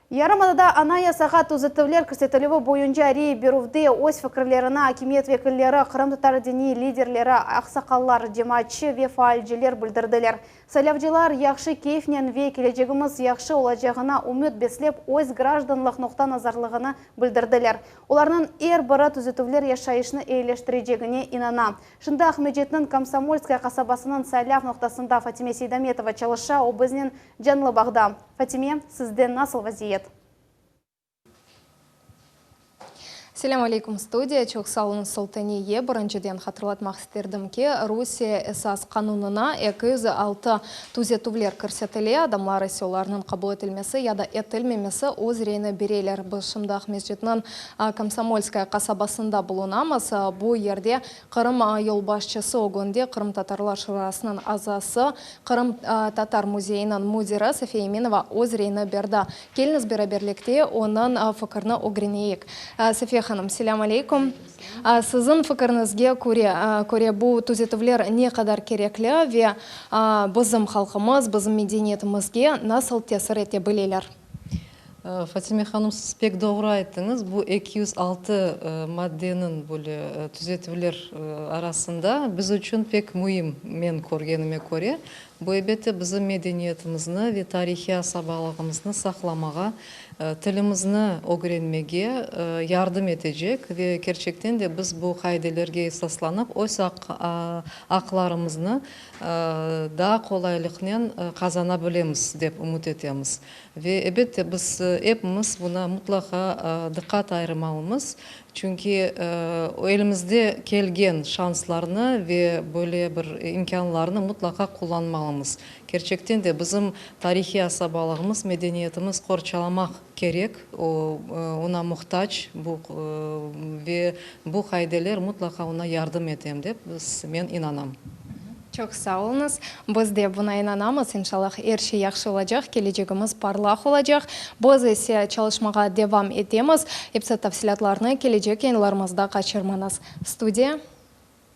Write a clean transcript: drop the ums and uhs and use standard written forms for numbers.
Ярымадада анайя сағат үзіттівлер көрсетілігі бойынша рей беруде өз фікірлеріні акимет векіллері, Қырым татар діни лидерлері, ақсақаллар, дематчы ве фаалжелер білдірділер. Сайлавчылар яқшы кейфнен ве келечегіміз яқшы олачағына үміт беслеп өз гражданлық ноқта назарлығыны білдірділер. Оларның бірі түзетівлер яшайышыны ейлештірежегіне инана. Шында Ахмеджетінің Комсомольская қасабасының сайлав ноқтасында Фатиме Сейдаметова чалыша обызнен жанлы бағда. Фатиме, сізден насыл вазиет? Селям алейкум, студия. Çok sağ olun Sultaniye. Біріншіден хатırlatmak isterdim ki Rusya esas kanununa 206 түзетулер көрсетіле, адамлар оларының қабыл етілмесі яда етілмемесі өз рейні берейлер. Бұшымда Ахмеджетінің Комсомольская қасабасында болунамыз. Бұл ерде Қырым елбасшысы огонде Қырым татарлар шурасының азасы Қырым татар музейінің мудирі София Именова өз рейні берді. Келіңіз бераберлікте оның фікірні огренейік. София ханым, селям алейкум. Сіздің фікіріңізге көре бұл түзетулер не қадар кереклі ве біздің халқымыз, біздің медениетімізге насыл тесір ете білелер? Фатиме ханым, сіз пек doğru айттыңыз. Бұл 206 мадденің түзетулер арасында біз үшін пек мұйым мен көргеніме көре. Бұл әбетті біздің медениетімізні ве тарихи асабалығымызны сақламаға, тілімізні öğrenmege yardım edecek ve gerçekten de biz bu kaidelerge esaslanıp öz aklarımızı daha kolaylıkla kazanabilemiz dep umut etemiz. Ve elbette biz hepimiz buna mutlaka dikkat ayırmalıyız. Çünkü elimizde kelgen şanslarını ve böyle bir imkanlarını mutlaka kullanmalıyız. Gerçekten de bizim tarihi asabalığımız, medeniyetimiz korçalamak gerek. Ona muhtaç ve bu kaideler mutlaka ona yardım edeyim de ben inanam. Çok sağ olunuz. Biz de buna inanamız. İnşallah her şey yaxşı olacak. Geleceğimiz parlak olacak. Biz ise çalışmağa devam edemiz. Hepsi tafsilatlarını gelecek yayınlarımızda kaçırmanız. Studiya.